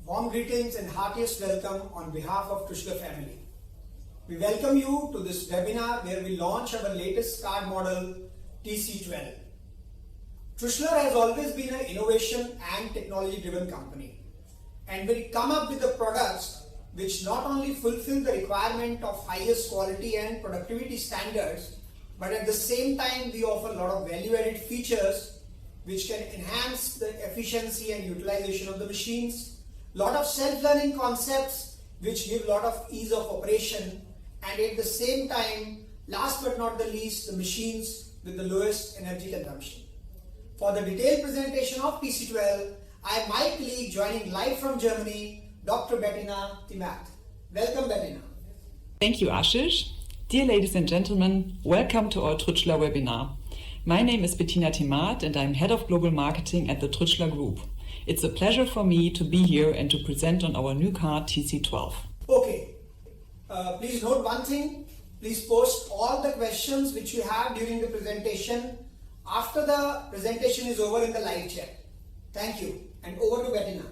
Warm greetings and heartiest welcome on behalf of Truetzschler family. We welcome you to this webinar where we launch our latest card model TC12. Truetzschler has always been an innovation and technology driven company, and we come up with the products which not only fulfill the requirement of highest quality and productivity standards, but at the same time we offer a lot of value added features which can enhance the efficiency and utilization of the machines, lot of self-learning concepts which give a lot of ease of operation, and at the same time, last but not the least, the machines with the lowest energy consumption. For the detailed presentation of TC12, I have my colleague joining live from Germany, Dr. Bettina Timat. Welcome, Bettina. Thank you, Ashish. Dear ladies and gentlemen, welcome to our Truetzschler webinar. My name is Bettina Timat and I'm Head of Global Marketing at the Truetzschler Group. It's a pleasure for me to be here and to present on our new card TC12. Okay, please note one thing. Please post all the questions which you have during the presentation after the presentation is over in the live chat. Thank you, and over to Bettina.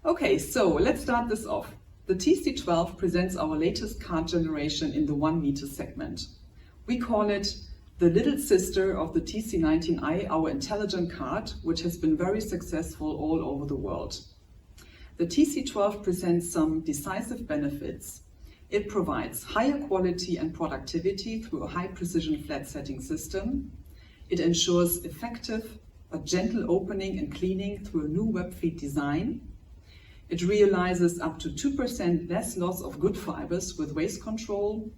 Okay, so let's start this off. The TC12 presents our latest card generation in the 1 meter segment. We call it the little sister of the TC19i, our intelligent card, which has been very successful all over the world. The TC12 presents some decisive benefits. It provides higher quality and productivity through a high precision flat setting system. It ensures effective but gentle opening and cleaning through a new web feed design. It realizes up to 2% less loss of good fibers with waste control,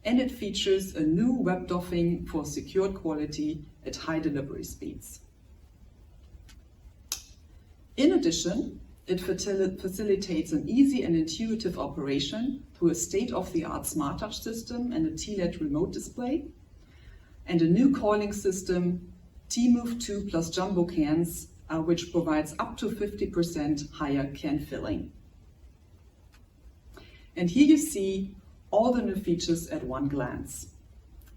and it features a new web doffing for secured quality at high delivery speeds. In addition, it facilitates an easy and intuitive operation through a state-of-the-art smart touch system and a TLED remote display, and a new coiling system, T-Move 2 plus jumbo cans, which provides up to 50% higher can filling. And here you see all the new features at one glance.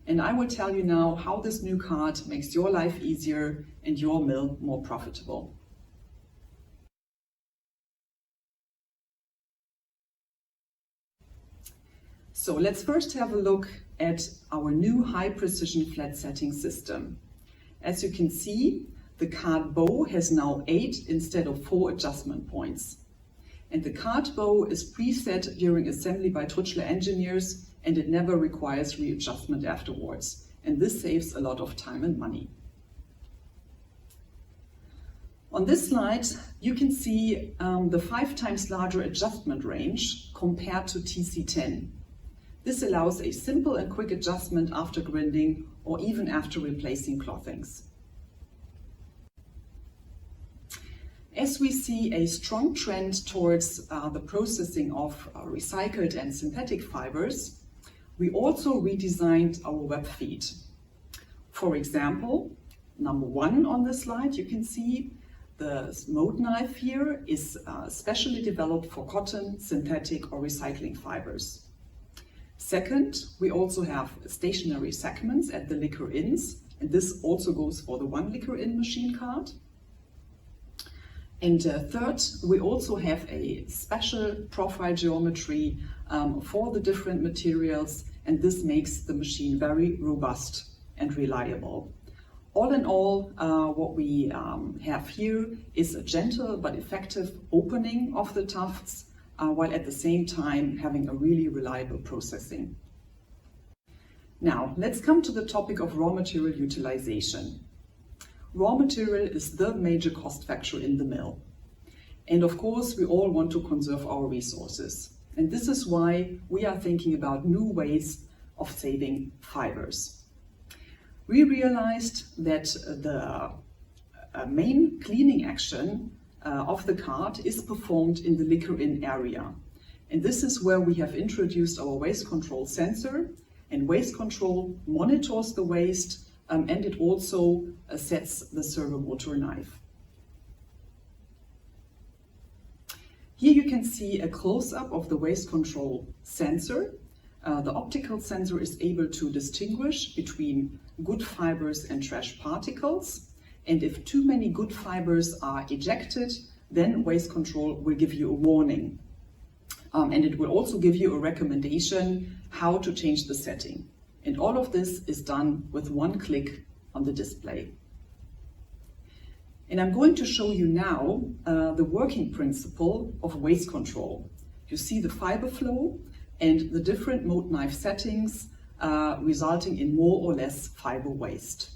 And I will tell you now how this new card makes your life easier and your mill more profitable. So let's first have a look at our new high precision flat setting system. As you can see, the card bow has now 8 instead of 4 adjustment points. And the card bow is preset during assembly by Truetzschler engineers, and it never requires readjustment afterwards. And this saves a lot of time and money. On this slide, you can see the 5 times larger adjustment range compared to TC10. This allows a simple and quick adjustment after grinding or even after replacing clothings. As we see a strong trend towards the processing of recycled and synthetic fibers, we also redesigned our web feed. For example, number 1 on the slide, you can see the mode knife here is specially developed for cotton, synthetic or recycling fibers. Second, we also have stationary segments at the liquor ins, and this also goes for the 1 liquor in machine card. And third, we also have a special profile geometry for the different materials, and this makes the machine very robust and reliable. All in all, what we have here is a gentle but effective opening of the tufts, while at the same time having a really reliable processing. Now, let's come to the topic of raw material utilization. Raw material is the major cost factor in the mill. And of course, we all want to conserve our resources. And this is why we are thinking about new ways of saving fibers. We realized that the main cleaning action of the card is performed in the liquor in area. And this is where we have introduced our waste control sensor, and waste control monitors the waste and it also sets the servo motor knife. Here you can see a close-up of the waste control sensor. The optical sensor is able to distinguish between good fibers and trash particles. And if too many good fibers are ejected, then waste control will give you a warning. And it will also give you a recommendation how to change the setting. And all of this is done with one click on the display. And I'm going to show you now the working principle of waste control. You see the fiber flow and the different mode knife settings resulting in more or less fiber waste.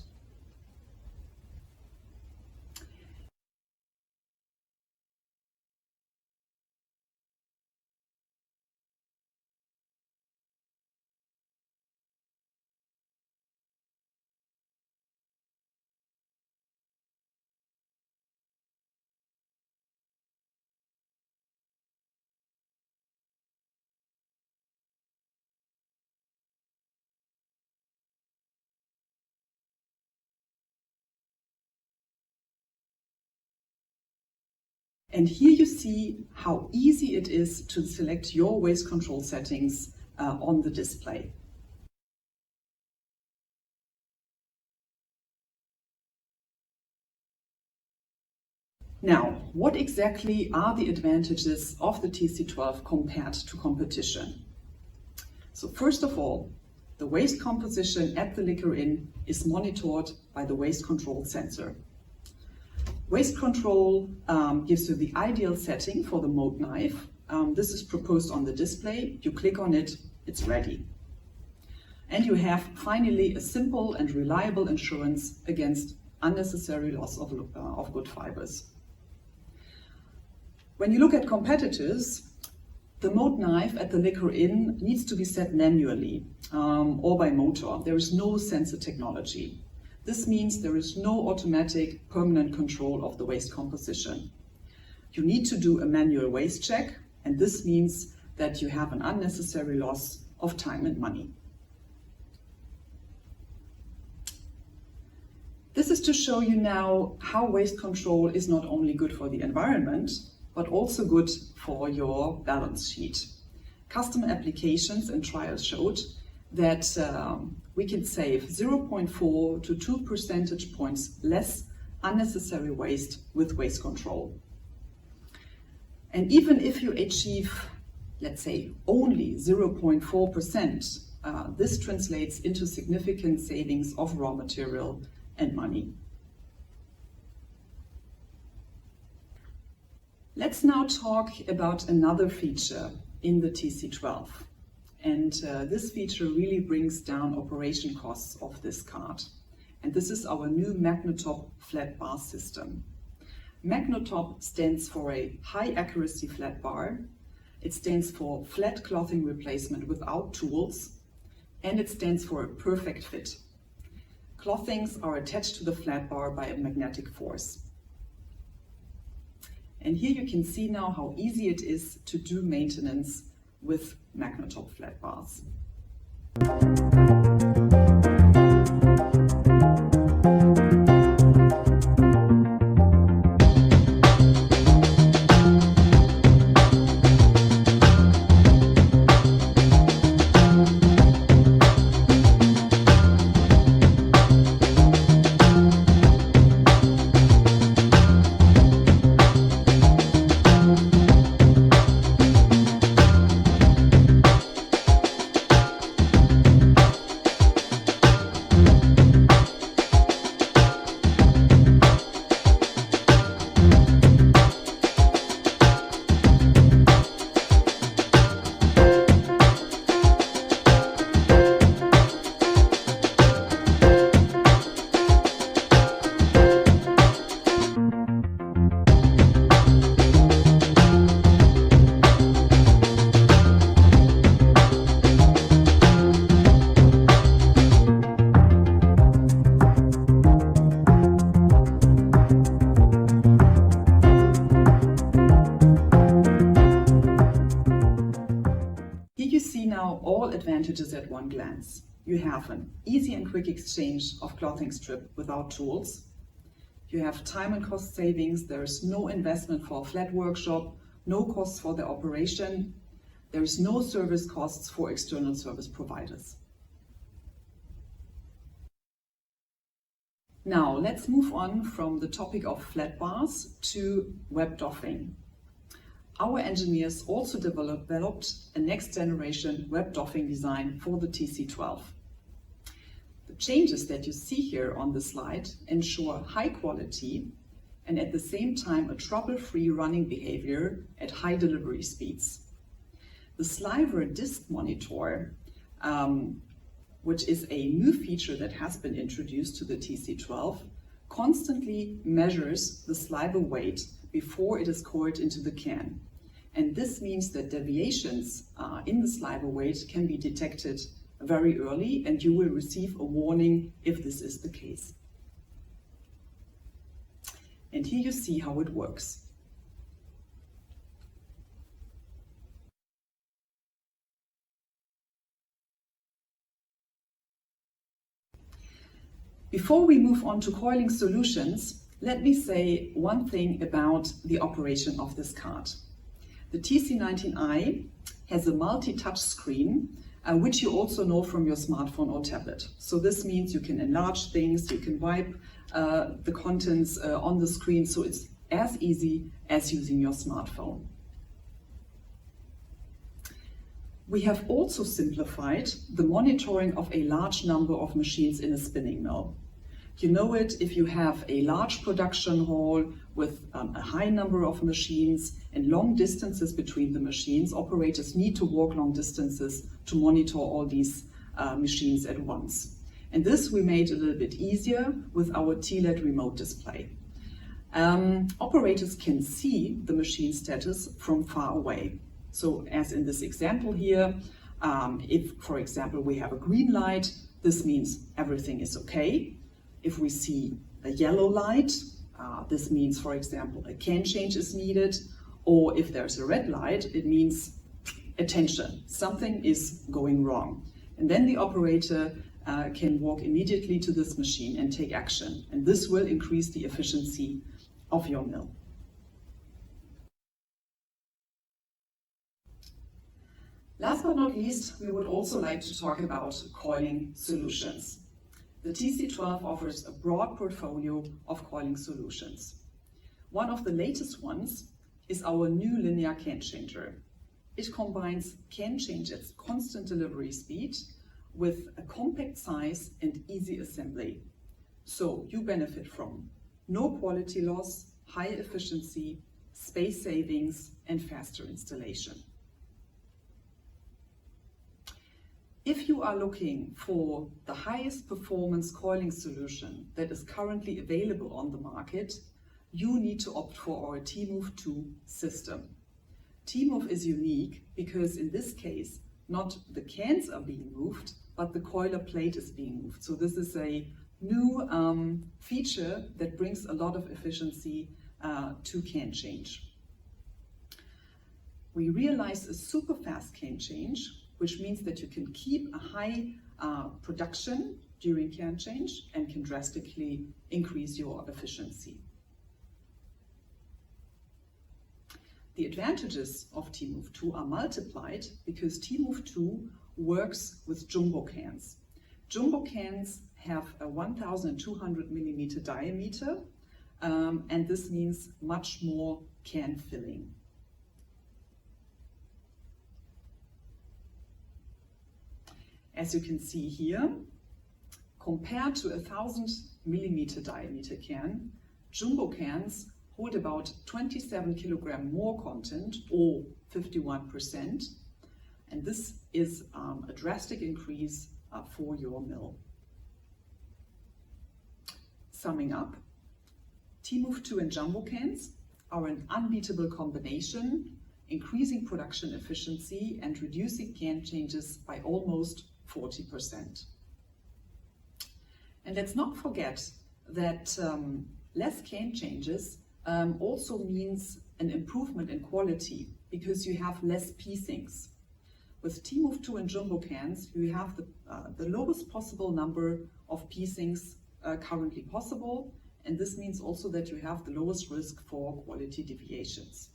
And here you see how easy it is to select your waste control settings on the display. Now, what exactly are the advantages of the TC12 compared to competition? So first of all, the waste composition at the liquor in is monitored by the waste control sensor. Waste control gives you the ideal setting for the mode knife. This is proposed on the display. You click on it, it's ready. And you have finally a simple and reliable insurance against unnecessary loss of good fibers. When you look at competitors, the mode knife at the liquor in needs to be set manually or by motor. There is no sensor technology. This means there is no automatic permanent control of the waste composition. You need to do a manual waste check, and this means that you have an unnecessary loss of time and money. This is to show you now how waste control is not only good for the environment, but also good for your balance sheet. Custom applications and trials showed that we can save 0.4 to 2 percentage points less unnecessary waste with waste control. And even if you achieve, let's say, only 0.4%, this translates into significant savings of raw material and money. Let's now talk about another feature in the TC12. And this feature really brings down operation costs of this card. And this is our new MagnaTop flat bar system. MagnaTop stands for a high accuracy flat bar. It stands for flat clothing replacement without tools. And it stands for a perfect fit. Clothings are attached to the flat bar by a magnetic force. And here you can see now how easy it is to do maintenance with MagnaTop flat bars. All advantages at one glance. You have an easy and quick exchange of clothing strip without tools. You have time and cost savings. There is no investment for a flat workshop, no costs for the operation. There is no service costs for external service providers. Now let's move on from the topic of flat bars to web doffing. Our engineers also developed a next generation web doffing design for the TC12. The changes that you see here on the slide ensure high quality and at the same time a trouble-free running behavior at high delivery speeds. The Sliver disk monitor, which is a new feature that has been introduced to the TC12, constantly measures the sliver weight before it is coiled into the can. And this means that deviations in the sliver weight can be detected very early, and you will receive a warning if this is the case. And here you see how it works. Before we move on to coiling solutions, let me say one thing about the operation of this card. The TC19i has a multi-touch screen, which you also know from your smartphone or tablet. So this means you can enlarge things, you can wipe the contents on the screen, so it's as easy as using your smartphone. We have also simplified the monitoring of a large number of machines in a spinning mill. You know it if you have a large production hall with a high number of machines and long distances between the machines. Operators need to walk long distances to monitor all these machines at once. And this we made a little bit easier with our TLED remote display. Operators can see the machine status from far away. So as in this example here, if, for example, we have a green light, this means everything is okay. If we see a yellow light, this means, for example, a can change is needed. Or if there's a red light, it means attention, something is going wrong. And then the operator can walk immediately to this machine and take action. And this will increase the efficiency of your mill. Last but not least, we would also like to talk about coiling solutions. The TC12 offers a broad portfolio of coiling solutions. One of the latest ones is our new linear can changer. It combines can change at constant delivery speed with a compact size and easy assembly. So you benefit from no quality loss, high efficiency, space savings, and faster installation. If you are looking for the highest performance coiling solution that is currently available on the market, you need to opt for our T-Move 2 system. T-Move is unique because in this case, not the cans are being moved, but the coiler plate is being moved. So this is a new feature that brings a lot of efficiency to can change. We realized a super fast can change, which means that you can keep a high production during can change and can drastically increase your efficiency. The advantages of T-Move 2 are multiplied because T-Move 2 works with jumbo cans. Jumbo cans have a 1,200 millimeter diameter, and this means much more can filling. As you can see here, compared to a 1,000 millimeter diameter can, jumbo cans hold about 27 kilogram more content, or 51%, and this is a drastic increase for your mill. Summing up, T-Move 2 and jumbo cans are an unbeatable combination, increasing production efficiency and reducing can changes by almost 40%. And let's not forget that less can changes also means an improvement in quality because you have less piecings. With T-Move 2 and jumbo cans, you have the lowest possible number of piecings currently possible, and this means also that you have the lowest risk for quality deviations.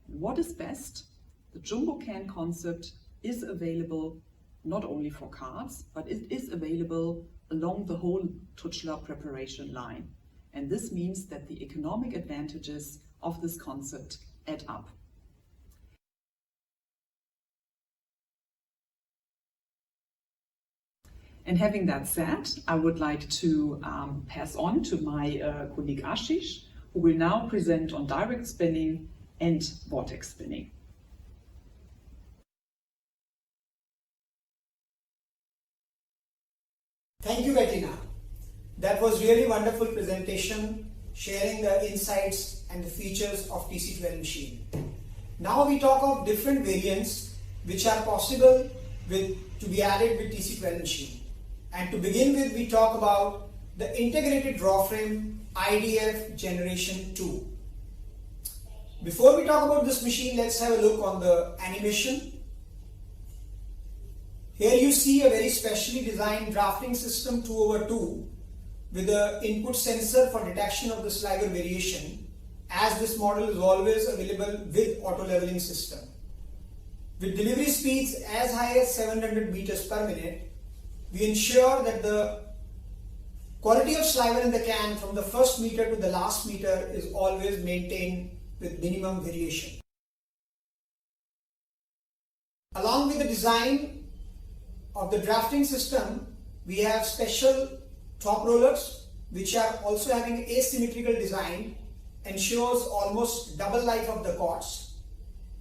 What is best? The jumbo can concept is available not only for cards, but it is available along the whole Truetzschler preparation line. And this means that the economic advantages of this concept add up. And having that said, I would like to pass on to my colleague Ashish, who will now present on direct spinning and vortex spinning. Thank you, Bettina. That was really wonderful presentation, sharing the insights and the features of TC12 machine. Now we talk of different variants which are possible to be added with TC12 machine. And to begin with, we talk about the integrated draw frame IDF generation 2. Before we talk about this machine, let's have a look on the animation. Here you see a very specially designed drafting system 2/2 with an input sensor for detection of the sliver variation, as this model is always available with auto leveling system. With delivery speeds as high as 700 meters per minute, we ensure that the quality of sliver in the can from the first meter to the last meter is always maintained with minimum variation. Along with the design of the drafting system, we have special top rollers which are also having asymmetrical design, ensures almost double life of the cords.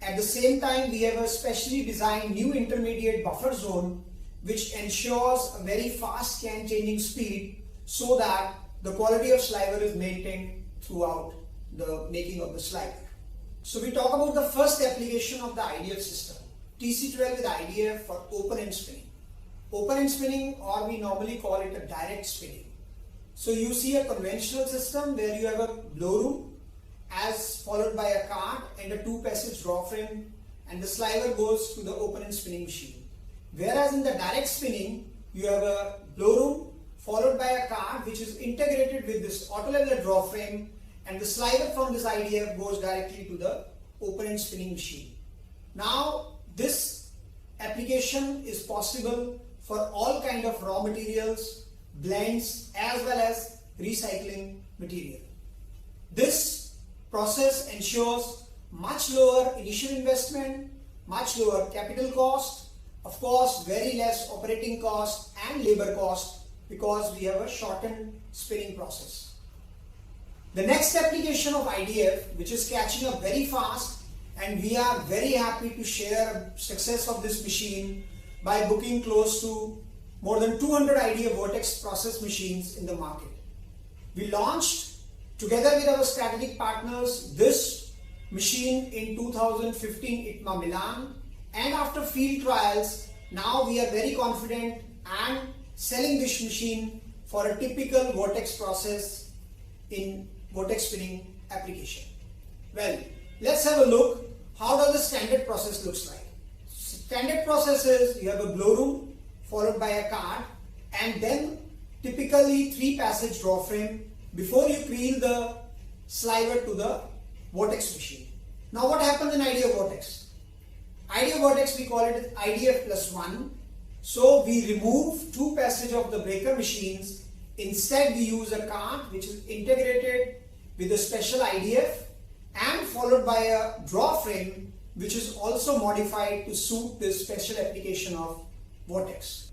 At the same time, we have a specially designed new intermediate buffer zone which ensures a very fast can changing speed so that the quality of sliver is maintained throughout the making of the sliver. So we talk about the first application of the IDF system, TC12 with IDF for open end spinning. Open end spinning, or we normally call it a direct spinning. So you see a conventional system where you have a blow room as followed by a card and a 2-passage draw frame, and the sliver goes to the open end spinning machine. Whereas in the direct spinning, you have a blow room followed by a card which is integrated with this auto leveler draw frame, and the sliver from this IDF goes directly to the open end spinning machine. Now this application is possible for all kind of raw materials, blends, as well as recycling material. This process ensures much lower initial investment, much lower capital cost, of course very less operating cost and labor cost because we have a shortened spinning process. The next application of IDF, which is catching up very fast, and we are very happy to share success of this machine by booking close to more than 200 IDF vortex process machines in the market. We launched together with our strategic partners this machine in 2015 ITMA Milan, and after field trials, now we are very confident and selling this machine for a typical vortex process in vortex spinning application. Well, let's have a look how does the standard process looks like. Standard process is you have a blow room followed by a card and then typically 3-passage draw frame before you creel the sliver to the vortex machine. Now what happens in IDF vortex? IDF vortex, we call it IDF plus 1. So we remove 2 passage of the breaker machines. Instead we use a card which is integrated with a special IDF and followed by a draw frame which is also modified to suit this special application of vortex.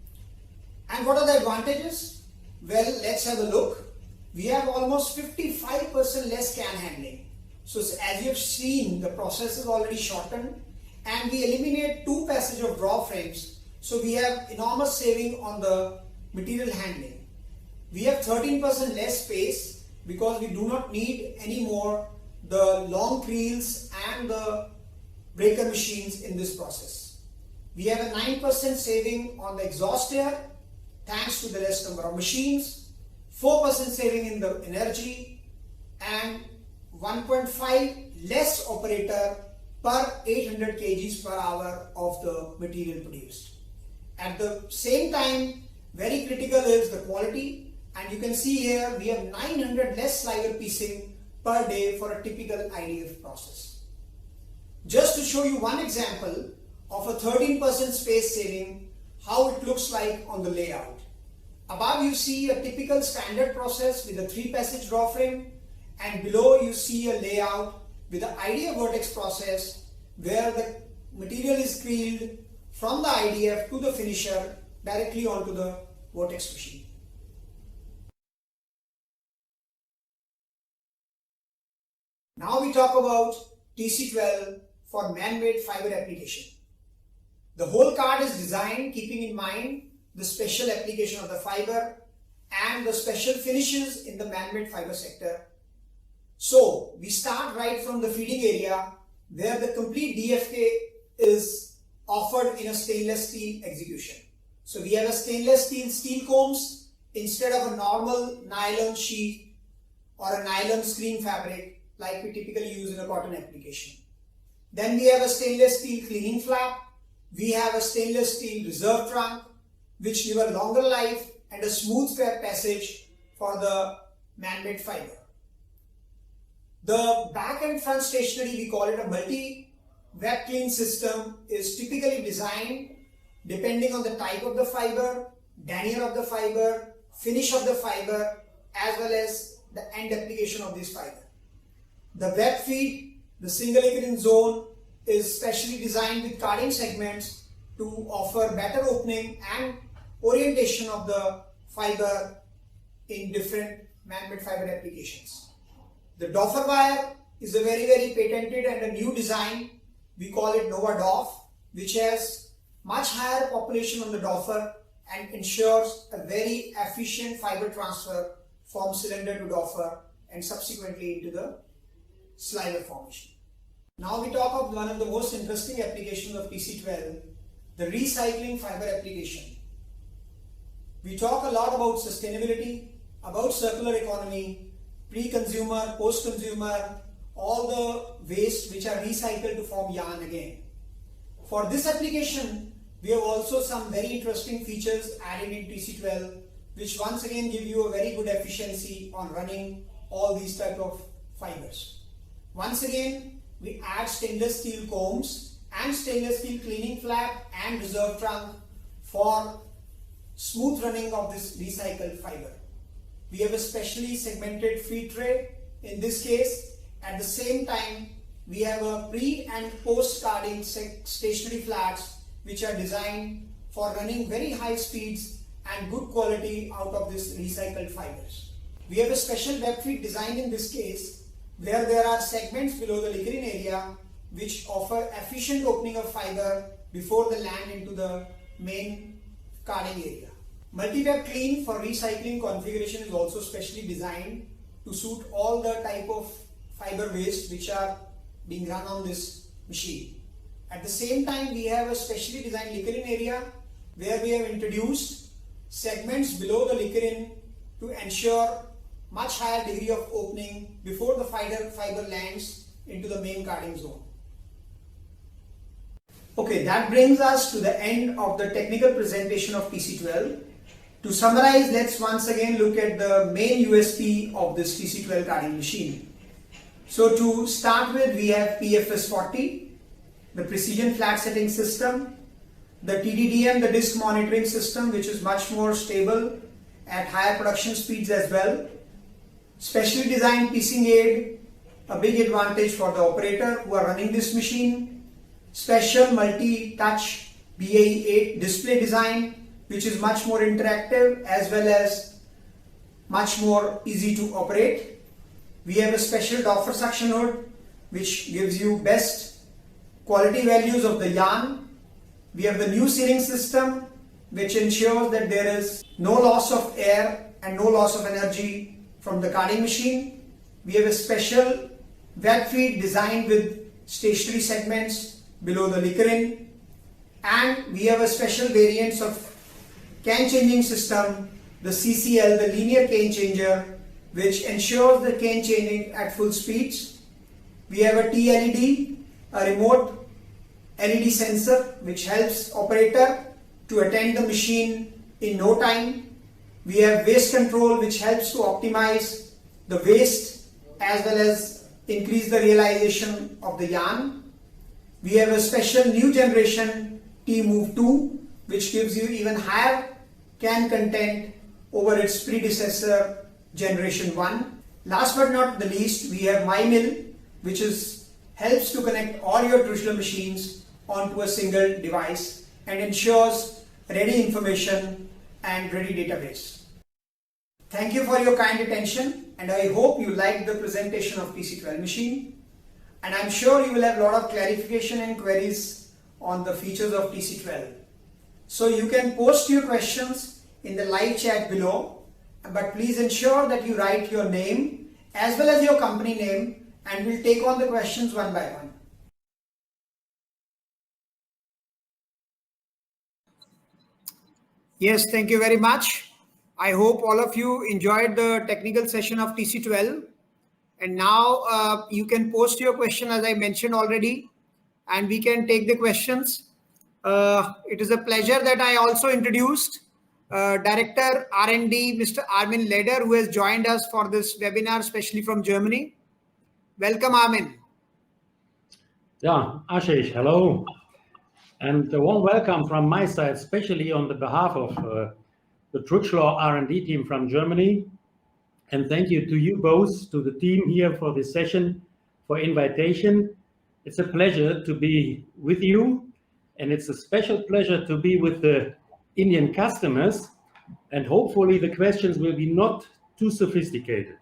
And what are the advantages? Well, let's have a look. We have almost 55% less can handling. So as you have seen, the process is already shortened and we eliminate 2 passage of draw frames. So we have enormous saving on the material handling. We have 13% less space because we do not need any more the long creels and the breaker machines in this process. We have a 9% saving on the exhaust air thanks to the less number of machines, 4% saving in the energy, and 1.5 less operator per 800 kgs per hour of the material produced. At the same time, very critical is the quality, and you can see here we have 900 less sliver piecing per day for a typical IDF process. Just to show you one example of a 13% space saving, how it looks like on the layout. Above you see a typical standard process with a 3-passage draw frame, and below you see a layout with the IDF vertex process where the material is creeled from the IDF to the finisher directly onto the vertex machine. Now we talk about TC12 for man-made fiber application. The whole card is designed keeping in mind the special application of the fiber and the special finishes in the man-made fiber sector. So we start right from the feeding area where the complete DFK is offered in a stainless steel execution. So we have a stainless steel combs instead of a normal nylon sheet or a nylon screen fabric like we typically use in a cotton application. Then we have a stainless steel cleaning flap. We have a stainless steel reserve trunk which give a longer life and a smooth passage for the man-made fiber. The back and front stationery, we call it a multi-web clean system, is typically designed depending on the type of the fiber, denier of the fiber, finish of the fiber, as well as the end application of this fiber. The web feed, the single Icarin zone, is specially designed with carding segments to offer better opening and orientation of the fiber in different man-made fiber applications. The Doffer wire is a very patented and a new design. We call it Nova Doff, which has much higher population on the Doffer and ensures a very efficient fiber transfer from cylinder to Doffer and subsequently into the slider formation. Now we talk of one of the most interesting applications of TC12, the recycling fiber application. We talk a lot about sustainability, about circular economy, pre-consumer, post-consumer, all the waste which are recycled to form yarn again. For this application, we have also some very interesting features added in TC12 which once again give you a very good efficiency on running all these type of fibers. Once again, we add stainless steel combs and stainless steel cleaning flap and reserve trunk for smooth running of this recycled fiber. We have a specially segmented feed tray in this case. At the same time, we have a pre and post carding stationary flats which are designed for running very high speeds and good quality out of this recycled fibers. We have a special web feed designed in this case where there are segments below the Icarin area which offer efficient opening of fiber before they land into the main carding area. Multi-web clean for recycling configuration is also specially designed to suit all the type of fiber waste which are being run on this machine. At the same time, we have a specially designed Icarin area where we have introduced segments below the Icarin to ensure much higher degree of opening before the fiber lands into the main carding zone. Okay, that brings us to the end of the technical presentation of TC12. To summarize, let's once again look at the main USP of this TC12 carding machine. So to start with, we have PFS40, the precision flat setting system, the TDDM, the disk monitoring system, which is much more stable at higher production speeds as well. Specially designed piecing aid, a big advantage for the operator who are running this machine. Special multi-touch BAE8 display design, which is much more interactive as well as much more easy to operate. We have a special Doffer suction hood which gives you best quality values of the yarn. We have the new sealing system which ensures that there is no loss of air and no loss of energy from the carding machine. We have a special web feed designed with stationary segments below the Icarin, and we have a special variants of can changing system, the CCL, the linear cane changer, which ensures the cane changing at full speeds. We have a TLED, a remote LED sensor which helps operator to attend the machine in no time. We have waste control which helps to optimize the waste as well as increase the realization of the yarn. We have a special new generation T-Move 2 which gives you even higher CAN content over its predecessor generation 1. Last but not the least, we have MyMill, which helps to connect all your Truetzschler machines onto a single device and ensures ready information and ready database. Thank you for your kind attention, and I hope you liked the presentation of TC12 machine, and I'm sure you will have a lot of clarification and queries on the features of TC12. So you can post your questions in the live chat below, but please ensure that you write your name as well as your company name, and we'll take on the questions one by one. Yes, thank you very much. I hope all of you enjoyed the technical session of TC12. And now you can post your question, as I mentioned already, and we can take the questions. It is a pleasure that I also introduced Director R&D, Mr. Armin Leder, who has joined us for this webinar, especially from Germany. Welcome, Armin. Yeah, Ashish, hello. And a warm welcome from my side, especially on the behalf of the Truetzschler R&D team from Germany. And thank you to you both, to the team here for this session, for invitation. It's a pleasure to be with you, and it's a special pleasure to be with the Indian customers, and hopefully the questions will be not too sophisticated.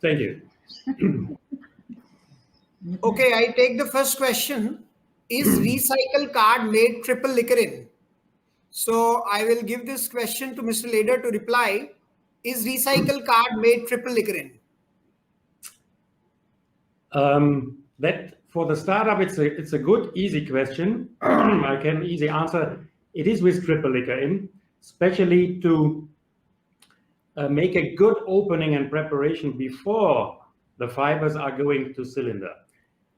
Thank you. Okay, I take the first question. Is recycle card made triple Licarin? So I will give this question to Mr. Leder to reply. Is recycle card made triple Licarin? That for the startup, it's a good, easy question. I can easily answer. It is with triple Licarin, especially to make a good opening and preparation before the fibers are going to cylinder.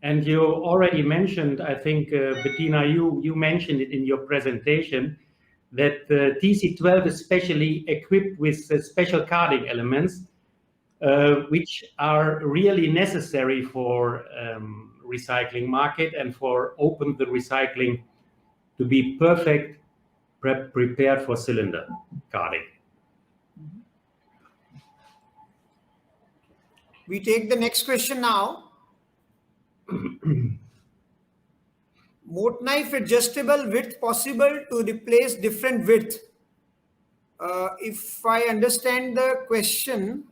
And you already mentioned, I think, Bettina, you mentioned it in your presentation, that TC12 is specially equipped with special carding elements, which are really necessary for recycling market and for open the recycling to be perfect, prepared for cylinder carding. We take the next question now. Moat knife adjustable width possible to replace different width. If I understand the question,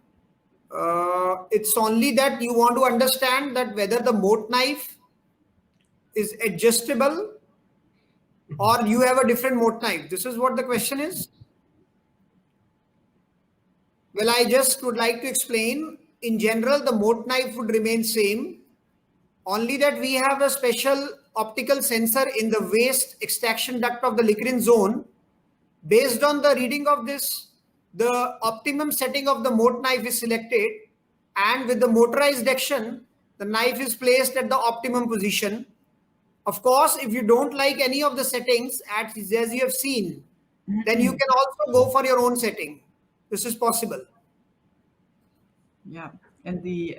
it's only that you want to understand that whether the moat knife is adjustable or you have a different moat knife. This is what the question is. Well, I just would like to explain. In general, the moat knife would remain same, only that we have a special optical sensor in the waste extraction duct of the Licarin zone. Based on the reading of this, the optimum setting of the moat knife is selected, and with the motorized action, the knife is placed at the optimum position. Of course, if you don't like any of the settings, as you have seen, then you can also go for your own setting. This is possible. Yeah, and the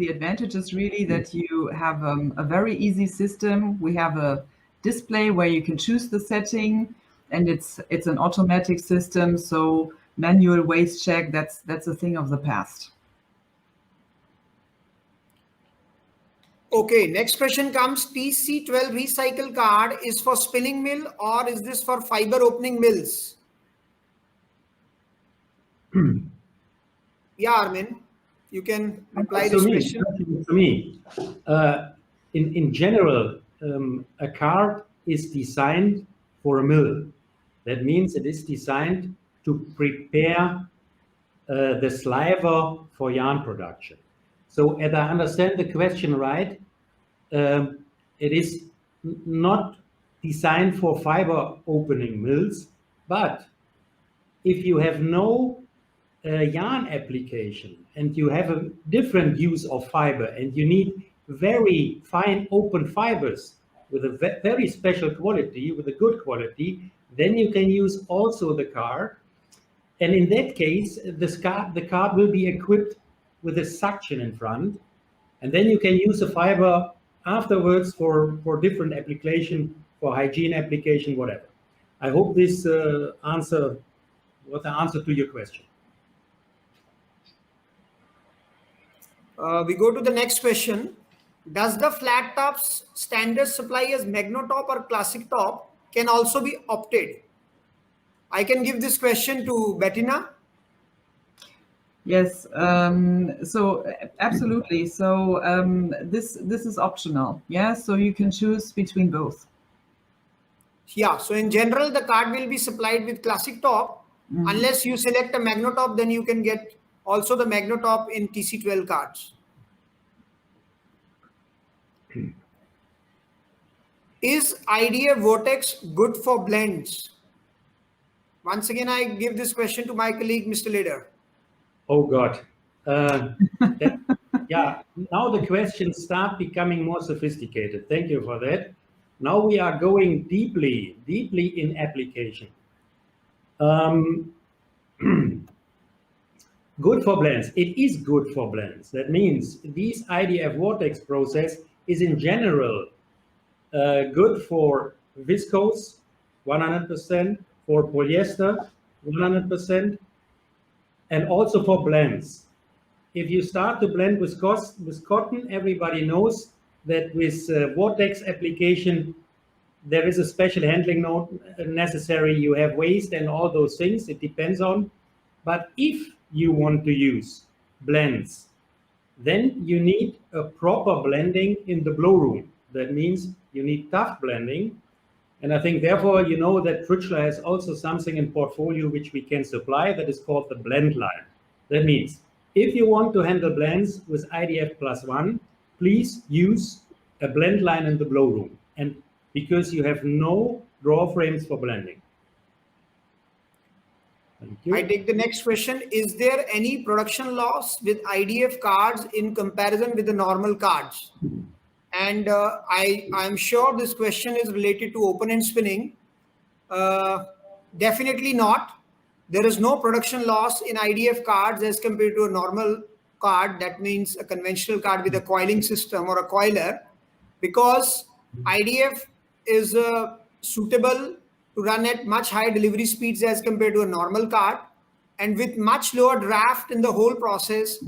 advantage is really that you have a very easy system. We have a display where you can choose the setting, and it's an automatic system. So manual waste check, that's a thing of the past. Okay, next question comes. TC12 recycle card is for spinning mill, or is this for fiber opening mills? Yeah, Armin, you can reply this question. To me, in general, a card is designed for a mill. That means it is designed to prepare the sliver for yarn production. So, as I understand the question right, it is not designed for fiber opening mills, but if you have no yarn application and you have a different use of fiber and you need very fine open fibers with a very special quality, with a good quality, then you can use also the card. And in that case, the card will be equipped with a suction in front, and then you can use the fiber afterwards for different application, for hygiene application, whatever. I hope this answer was the answer to your question. We go to the next question. Does the flat tops standard supply as MagnaTop or Classic Top can also be opted? I can give this question to Bettina. Yes, so absolutely. So this is optional. Yeah, so you can choose between both. Yeah, so in general, the card will be supplied with Classic Top. Unless you select a MagnaTop, then you can get also the MagnaTop in TC12 cards. Is IDF Vortex good for blends? Once again, I give this question to my colleague, Mr. Leader. Oh God. Yeah, now the questions start becoming more sophisticated. Thank you for that. Now we are going deeply in application. Good for blends. It is good for blends. That means this IDF vortex process is in general good for viscose, 100%, for polyester, 100%, and also for blends. If you start to blend with cotton, everybody knows that with vortex application, there is a special handling node necessary. You have waste and all those things. It depends on. But if you want to use blends, then you need a proper blending in the blow room. That means you need tough blending. And I think therefore, you know that Truetzschler has also something in portfolio which we can supply that is called the blend line. That means if you want to handle blends with IDF +1, please use a blend line in the blow room. And because you have no draw frames for blending. Thank you. I take the next question. Is there any production loss with IDF cards in comparison with the normal cards? And I'm sure this question is related to open-end spinning. Definitely not. There is no production loss in IDF cards as compared to a normal card. That means a conventional card with a coiling system or a coiler, because IDF is suitable to run at much higher delivery speeds as compared to a normal card, and with much lower draft in the whole process.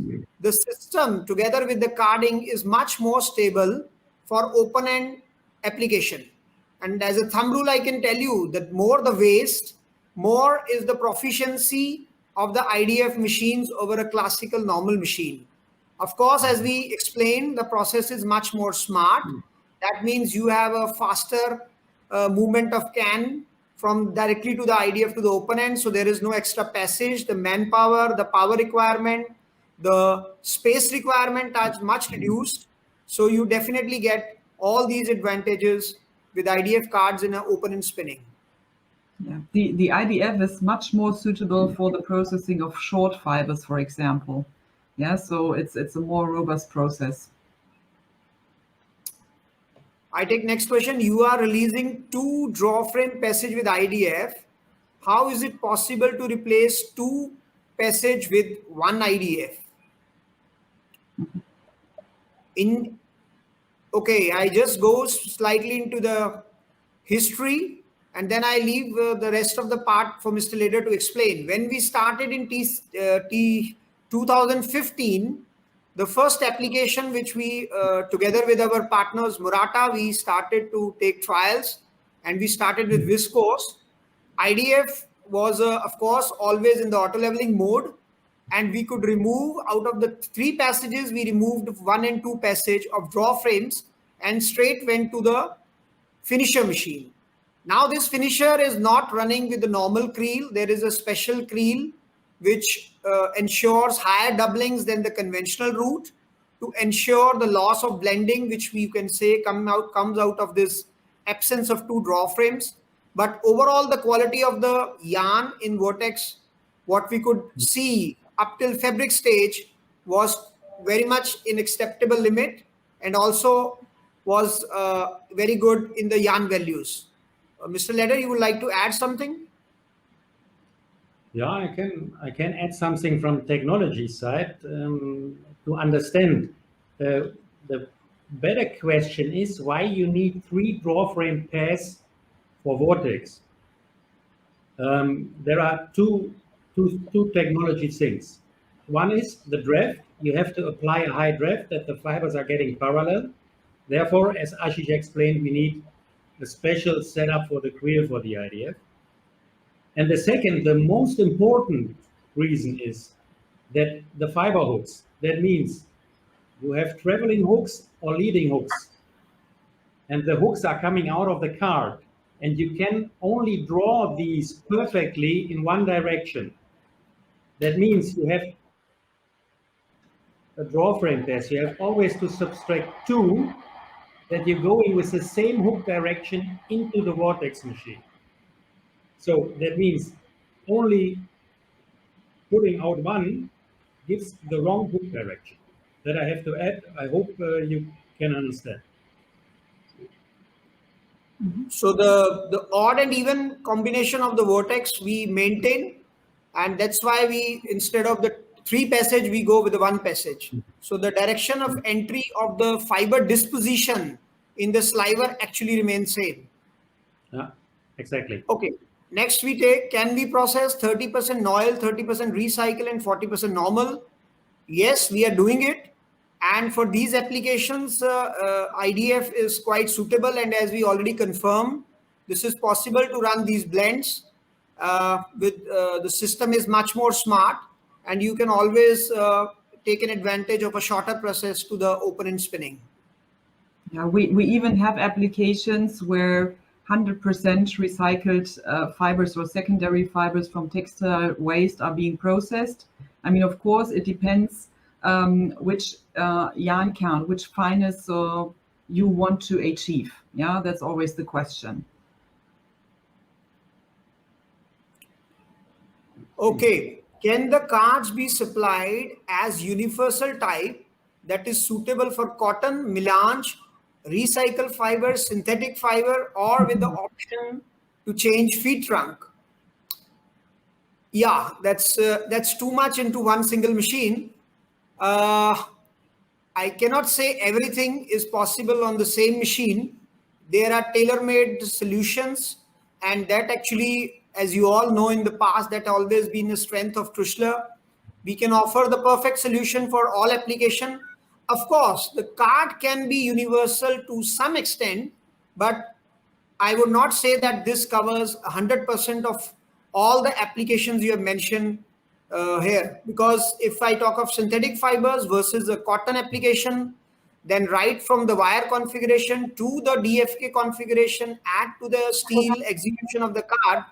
The system together with the carding is much more stable for open-end application. And as a thumb rule, I can tell you that more the waste, more is the proficiency of the IDF machines over a classical normal machine. Of course, as we explained, the process is much more smart. That means you have a faster movement of can from directly to the IDF to the open end. So there is no extra passage. The manpower, the power requirement, the space requirement are much reduced. So you definitely get all these advantages with IDF cards in an open end spinning. Yeah. The IDF is much more suitable for the processing of short fibers, for example. Yeah, so it's a more robust process. I take next question. You are releasing 2 draw frame passage with IDF. How is it possible to replace 2 passage with 1 IDF? Okay, I just go slightly into the history, and then I leave the rest of the part for Mr. Leder to explain. When we started in 2015, the first application which we, together with our partners Murata, we started to take trials, and we started with viscose. IDF was, of course, always in the auto leveling mode, and we could remove out of the 3 passages, we removed 1 and 2 passage of draw frames and straight went to the finisher machine. Now this finisher is not running with the normal creel. There is a special creel which ensures higher doublings than the conventional route to ensure the loss of blending, which we can say comes out of this absence of 2 draw frames. But overall, the quality of the yarn in Vortex, what we could see up till fabric stage, was very much in acceptable limit, and also was very good in the yarn values. Mr. Leder, you would like to add something? Yeah, I can add something from technology side to understand the better question is why you need 3 draw frame pairs for vortex. There are two technology things. One is the draft. You have to apply a high draft that the fibers are getting parallel. Therefore, as Ashish explained, we need a special setup for the creel for the IDF. And the second, the most important reason is that the fiber hooks, that means you have traveling hooks or leading hooks, and the hooks are coming out of the card, and you can only draw these perfectly in one direction. That means you have a draw frame test. You have always to subtract 2 that you're going with the same hook direction into the vortex machine. So that means only putting out 1 gives the wrong hook direction. That I have to add. I hope you can understand. So the odd and even combination of the vortex we maintain, and that's why we, instead of the 3 passage, we go with the 1 passage. So the direction of entry of the fiber disposition in the sliver actually remains same. Yeah, exactly. Okay. Next we take, can we process 30% Noel, 30% recycle and 40% normal? Yes, we are doing it. And for these applications, IDF is quite suitable. And as we already confirmed, this is possible to run these blends. The system is much more smart, and you can always take an advantage of a shorter process to the open-end spinning. Yeah, we even have applications where 100% recycled fibers or secondary fibers from textile waste are being processed. I mean, of course, it depends which yarn count, which fineness you want to achieve. Yeah, that's always the question. Okay, can the cards be supplied as universal type that is suitable for cotton, melange, recycled fiber, synthetic fiber, or with the option to change feed trunk? Yeah, that's too much into one single machine. I cannot say everything is possible on the same machine. There are tailor-made solutions, and that actually, as you all know in the past, that always been the strength of Truetzschler. We can offer the perfect solution for all application. Of course, the card can be universal to some extent, but I would not say that this covers 100% of all the applications you have mentioned here. Because if I talk of synthetic fibers versus the cotton application, then right from the wire configuration to the DFK configuration, add to the steel execution of the card,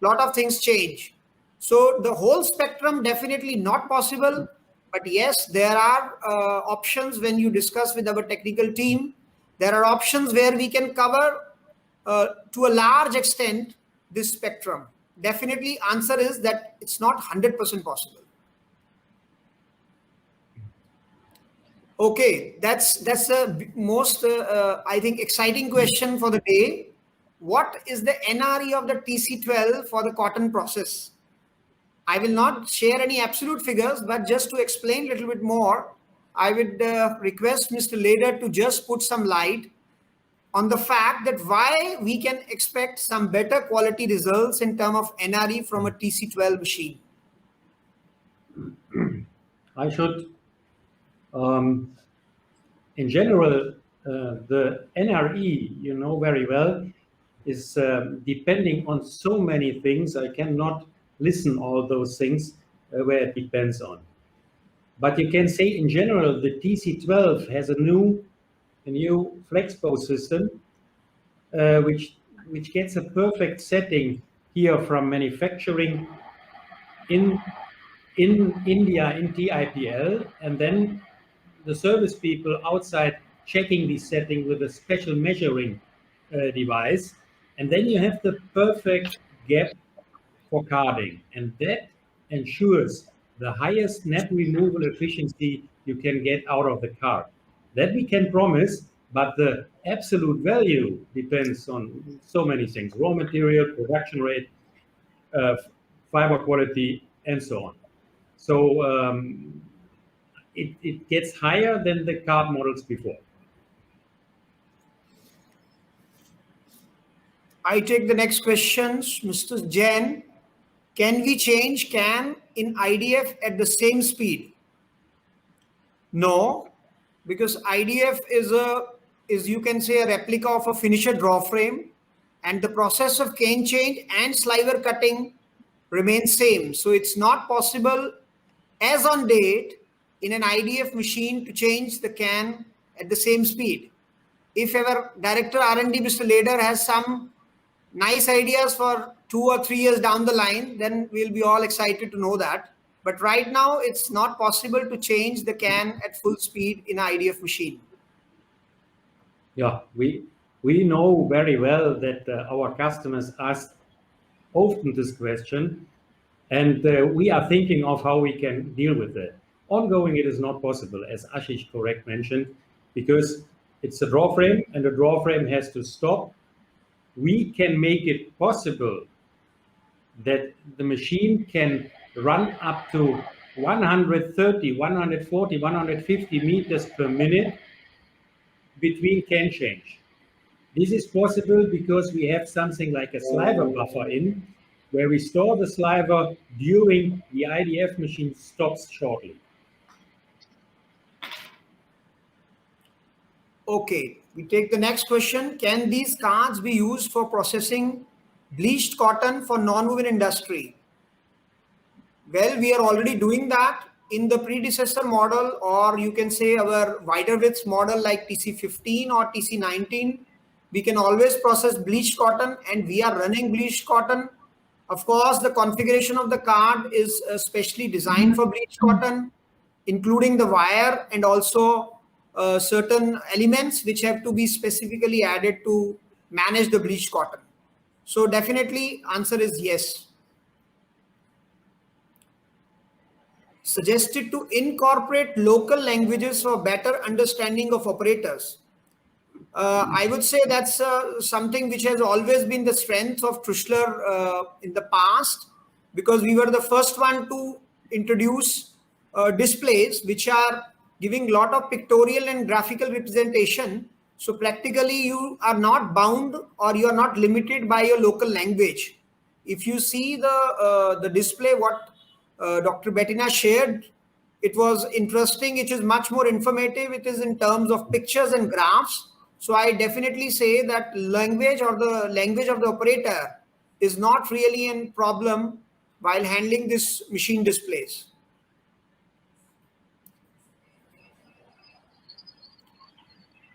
lot of things change. So the whole spectrum definitely not possible. But yes, there are options when you discuss with our technical team. There are options where we can cover to a large extent this spectrum. Definitely answer is that it's not 100% possible. Okay, that's the most I think exciting question for the day. What is the NRE of the TC12 for the cotton process? I will not share any absolute figures, but just to explain a little bit more, I would request Mr. Leder to just put some light on the fact that why we can expect some better quality results in terms of NRE from a TC12 machine. I should, in general, the NRE, you know very well, is depending on so many things. I cannot listen all those things where it depends on. But you can say in general, the TC12 has a new FlexPo system, which gets a perfect setting here from manufacturing in India in TIPL, and then the service people outside checking the setting with a special measuring device, and then you have the perfect gap for carding, and that ensures the highest net removal efficiency you can get out of the card. That we can promise, but the absolute value depends on so many things: raw material, production rate, fiber quality, and so on. So it gets higher than the card models before. I take the next questions. Mr. Jain, can we change CAN in IDF at the same speed? No, because IDF is you can say a replica of a finisher draw frame, and the process of cane change and sliver cutting remains same. So it's not possible as on date in an IDF machine to change the CAN at the same speed. If our director R&D, Mr. Lader, has some nice ideas for 2 or 3 years down the line, then we'll be all excited to know that. But right now, it's not possible to change the CAN at full speed in an IDF machine. Yeah, we know very well that our customers ask often this question, and we are thinking of how we can deal with it. Ongoing, it is not possible, as Ashish correct mentioned, because it's a draw frame, and the draw frame has to stop. We can make it possible that the machine can run up to 130, 140, 150 meters per minute between can change. This is possible because we have something like a sliver buffer in, where we store the sliver during the IDF machine stops shortly. Okay, we take the next question. Can these cards be used for processing bleached cotton for non-woven industry? Well, we are already doing that in the predecessor model, or you can say our wider width model like TC15 or TC19. We can always process bleached cotton, and we are running bleached cotton. Of course, the configuration of the card is specially designed for bleached cotton, including the wire and also certain elements which have to be specifically added to manage the bleached cotton. So definitely answer is yes. Suggested to incorporate local languages for better understanding of operators. I would say that's something which has always been the strength of Truetzschler in the past, because we were the first one to introduce displays which are giving a lot of pictorial and graphical representation. So practically you are not bound or you are not limited by your local language. If you see the display, what Dr. Bettina shared, it was interesting. It is much more informative. It is in terms of pictures and graphs. So I definitely say that language or the language of the operator is not really a problem while handling this machine displays.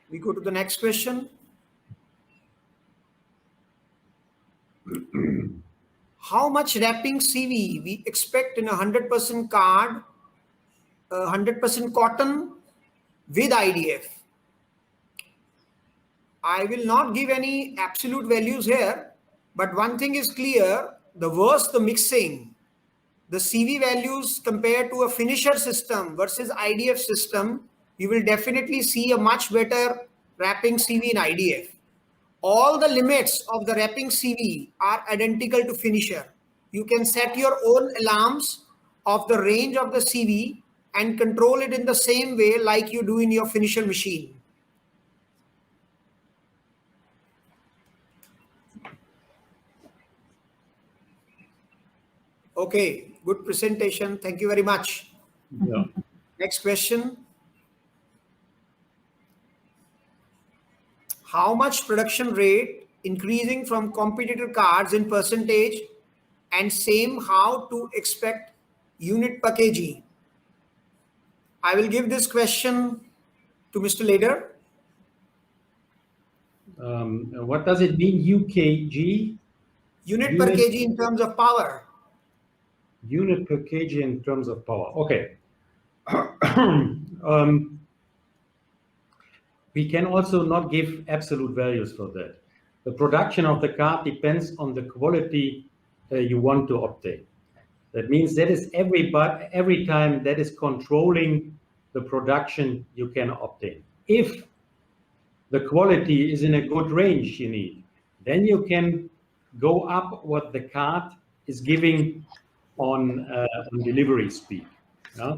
We go to the next question. How much wrapping CV we expect in a 100% card, 100% cotton with IDF? I will not give any absolute values here, but one thing is clear: the worse the mixing, the CV values compared to a finisher system versus IDF system, you will definitely see a much better wrapping CV in IDF. All the limits of the wrapping CV are identical to finisher. You can set your own alarms of the range of the CV and control it in the same way like you do in your finisher machine. Okay, good presentation. Thank you very much. Yeah. Next question. How much production rate increasing from competitor cards in percentage, and same how to expect unit per kg? I will give this question to Mr. Lader. What does it mean, UKG? Unit per kg in terms of power. Unit per kg in terms of power. Okay. We can also not give absolute values for that. The production of the card depends on the quality you want to obtain. That means that is every time that is controlling the production you can obtain. If the quality is in a good range you need, then you can go up what the card is giving on delivery speed. Yeah?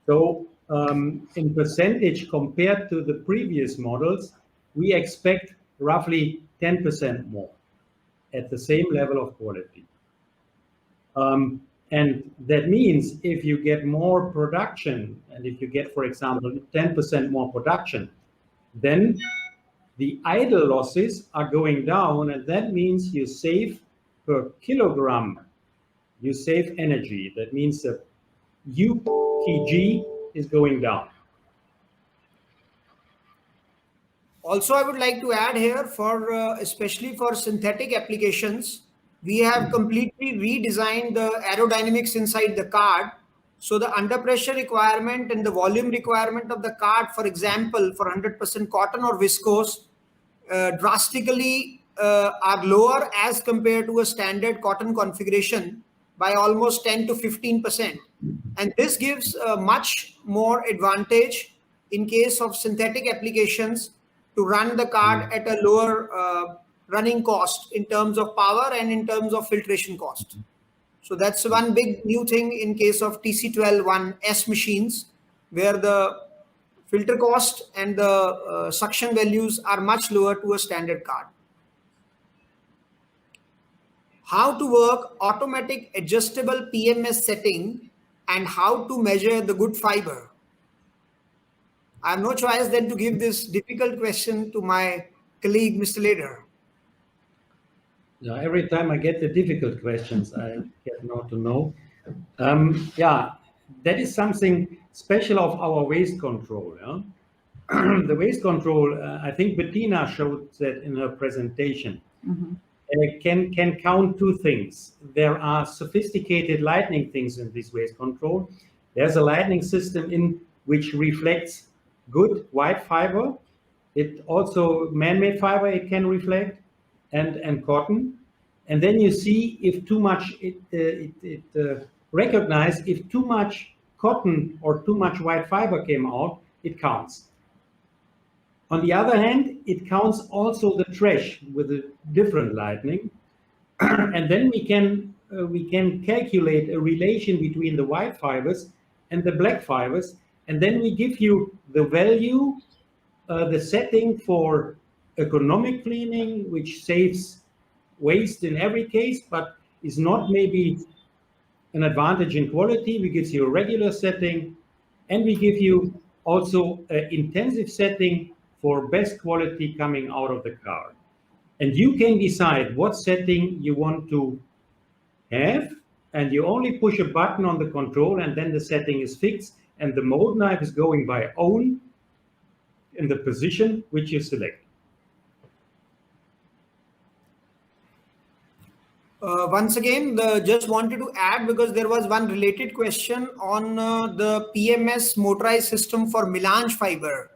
So in percentage compared to the previous models, we expect roughly 10% more. at the same level of quality. And that means if you get more production, and if you get, for example, 10% more production, then the idle losses are going down, and that means you save per kilogram, you save energy. That means the UPG is going down. Also, I would like to add here for especially for synthetic applications, we have completely redesigned the aerodynamics inside the card. So the under pressure requirement and the volume requirement of the card, for example, for 100% cotton or viscose, drastically are lower as compared to a standard cotton configuration by almost 10 to 15%. And this gives much more advantage in case of synthetic applications to run the card at a lower running cost in terms of power and in terms of filtration cost. So that's one big new thing in case of TC12-1S machines, where the filter cost and the suction values are much lower to a standard card. How to work automatic adjustable PMS setting and how to measure the good fiber. I have no choice than to give this difficult question to my colleague, Mr. Leder. Yeah, every time I get the difficult questions, I get now to know. Yeah, that is something special of our waste control. Yeah? The waste control, I think Bettina showed that in her presentation. Mm-hmm. Can count two things. There are sophisticated lighting things in this waste control. There's a lighting system in which reflects good white fiber. It also man-made fiber it can reflect, and cotton. And then you see if too much it recognizes if too much cotton or too much white fiber came out, it counts. On the other hand, it counts also the trash with a different lighting, and then we can calculate a relation between the white fibers and the black fibers, and then we give you the value, the setting for economic cleaning, which saves waste in every case, but is not maybe an advantage in quality. We give you a regular setting, and we give you also an intensive setting for best quality coming out of the car. And you can decide what setting you want to have, and you only push a button on the control, and then the setting is fixed, and the mold knife is going by own in the position which you select. Once again, just wanted to add, because there was one related question on the PMS motorized system for melange fiber.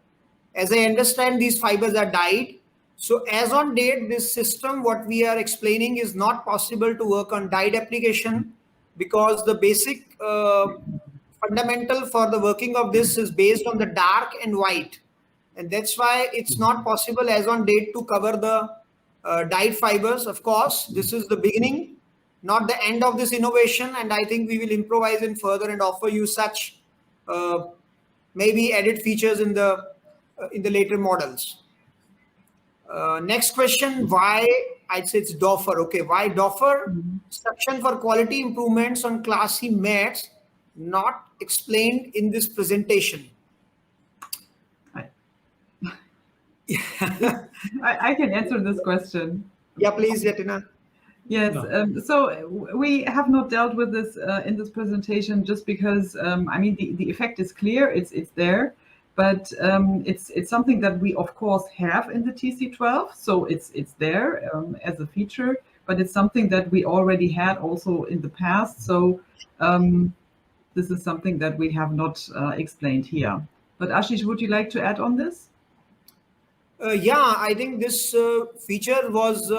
As I understand, these fibers are dyed. So as on date, this system, what we are explaining, is not possible to work on dyed application, because the basic fundamental for the working of this is based on the dark and white. And that's why it's not possible as on date to cover the dyed fibers. Of course, this is the beginning, not the end of this innovation. And I think we will improvise in further and offer you such maybe added features in the later models. Next question, why? I'd say it's Doffer. Okay, why Doffer? Section for quality improvements on Class C mats not explained in this presentation. I can answer this question. Yeah, please, Yatina. Yes, so we have not dealt with this in this presentation just because, I mean, the effect is clear, it's there, but it's something that we, of course, have in the TC12, so it's there as a feature, but it's something that we already had also in the past, so this is something that we have not explained here. But Ashish, would you like to add on this? Yeah, I think this feature was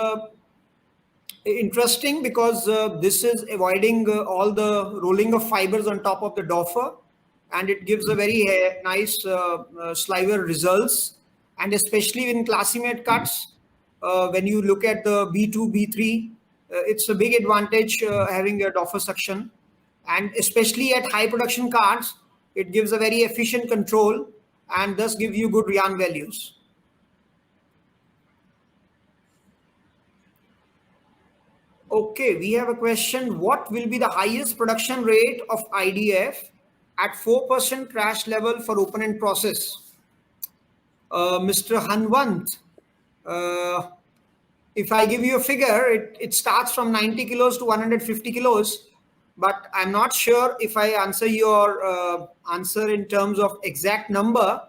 interesting because this is avoiding all the rolling of fibers on top of the Doffer, and it gives a very nice sliver results, and especially in classmate cuts, when you look at the B2, B3, it's a big advantage having a Doffer suction, and especially at high production cards, it gives a very efficient control and thus give you good yarn values. Okay, we have a question. What will be the highest production rate of IDF at 4% crash level for open-end process? Mr. Hanwant, if I give you a figure, it starts from 90 kilos to 150 kilos, but I'm not sure if I answer your answer in terms of exact number.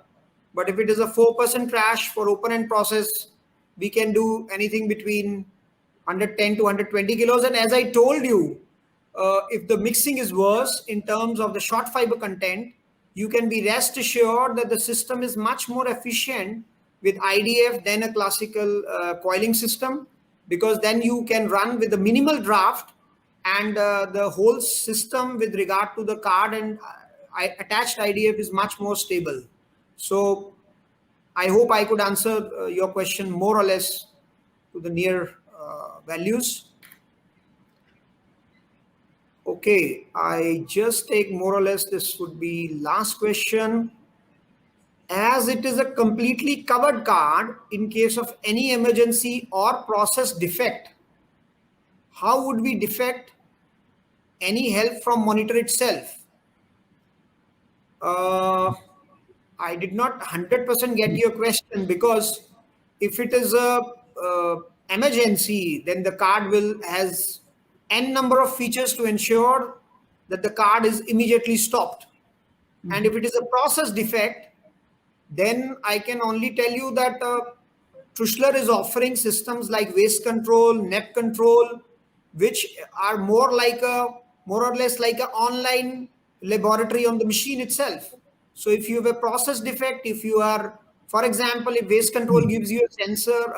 But if it is a 4% crash for open-end process, we can do anything between 110 to 120 kilos. And as I told you, if the mixing is worse in terms of the short fiber content, you can be rest assured that the system is much more efficient with IDF than a classical coiling system, because then you can run with the minimal draft, and the whole system with regard to the card and attached IDF is much more stable. So I hope I could answer your question more or less to the near values. Okay, I just take more or less this would be last question. As it is a completely covered card, in case of any emergency or process defect, how would we defect any help from monitor itself? I did not 100% get your question, because if it is a emergency, then the card has n number of features to ensure that the card is immediately stopped. And if it is a process defect, then I can only tell you that Truetzschler is offering systems like waste control, NEP control, which are more or less like an online laboratory on the machine itself. So if you have a process defect, if you are, for example, if waste control gives you a sensor,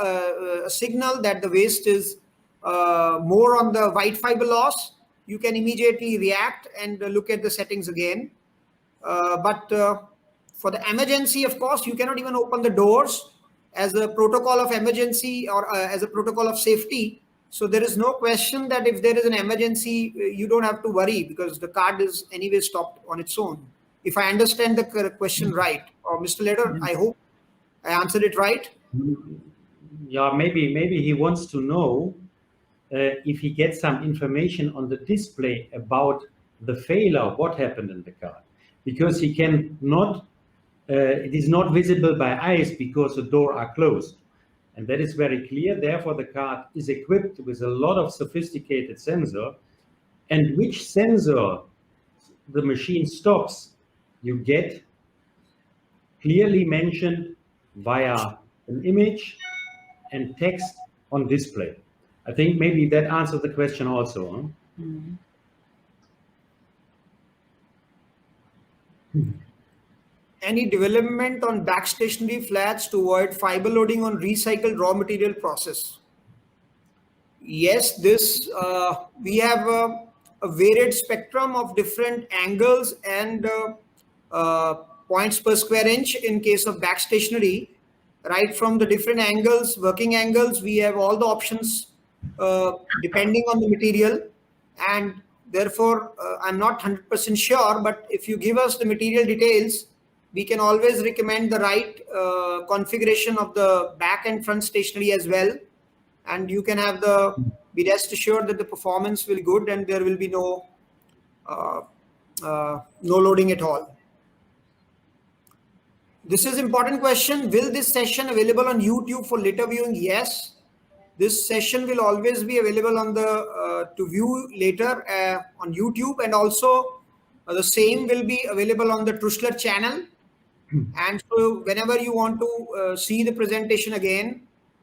a signal that the waste is more on the white fiber loss, you can immediately react and look at the settings again. But for the emergency, of course, you cannot even open the doors as a protocol of emergency or as a protocol of safety. So there is no question that if there is an emergency, you don't have to worry, because the card is anyway stopped on its own. If I understand the question right, or Mr. Leder, I hope I answered it right. Yeah, maybe he wants to know if he gets some information on the display about the failure, what happened in the card, because he can not, it is not visible by eyes because the door are closed. And that is very clear. Therefore, the card is equipped with a lot of sophisticated sensor, and which sensor the machine stops, you get clearly mentioned via an image and text on display. I think maybe that answers the question also. Huh? Any development on backstationary flats to avoid fiber loading on recycled raw material process? Yes, this we have a varied spectrum of different angles and points per square inch in case of backstationary. Right from the different angles, working angles, we have all the options depending on the material, and therefore I'm not 100% sure, but if you give us the material details, we can always recommend the right configuration of the back and front stationary as well, and you can have be rest assured that the performance will be good and there will be no loading at all. This is important question. Will this session available on YouTube for later viewing? Yes. This session will always be available on the to view later on YouTube, and also the same will be available on the Truetzschler channel. And so whenever you want to see the presentation again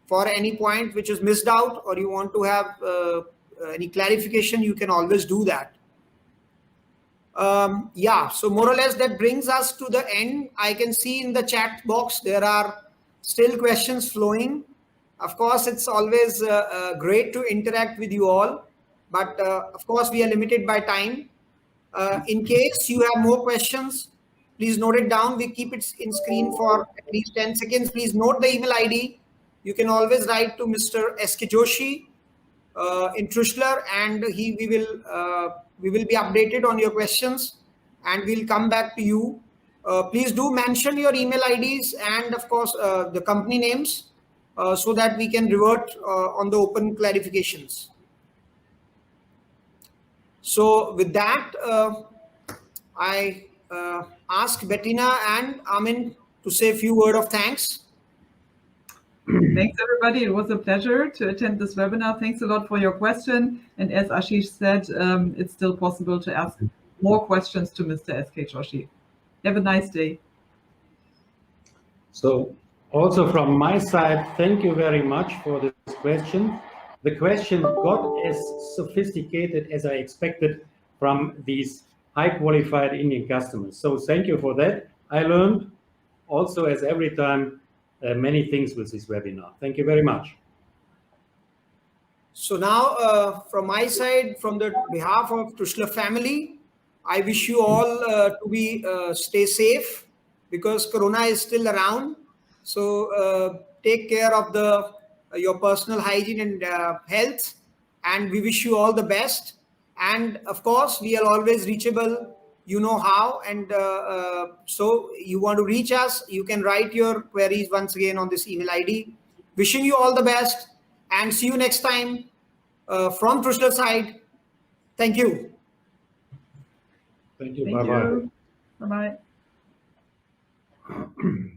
for any point which is missed out, or you want to have any clarification, you can always do that. Yeah, so more or less that brings us to the end. I can see in the chat box there are still questions flowing. Of course, it's always great to interact with you all, but of course we are limited by time. In case you have more questions, please note it down. We keep it in screen for at least 10 seconds. Please note the email ID. You can always write to Mr. S.K. Joshi in Truetzschler, and we will be updated on your questions, and we'll come back to you. Please do mention your email IDs and of course the company names so that we can revert on the open clarifications. So with that, I ask Bettina and Amin to say a few words of thanks. Thanks, everybody. It was a pleasure to attend this webinar. Thanks a lot for your question. And as Ashish said, it's still possible to ask more questions to Mr. S.K. Joshi. Have a nice day. So also from my side, thank you very much for this question. The question got as sophisticated as I expected from these high qualified Indian customers. So thank you for that. I learned also, as every time, many things with this webinar. Thank you very much. So now, from my side, from the behalf of Truetzschler family, I wish you all to be stay safe, because Corona is still around. So take care of the your personal hygiene and health, and we wish you all the best. And of course, we are always reachable. You know how, and so you want to reach us, you can write your queries once again on this email ID. Wishing you all the best, and see you next time from Truetzschler side. Thank you. Thank you. Thank Bye-bye. you. Bye-bye.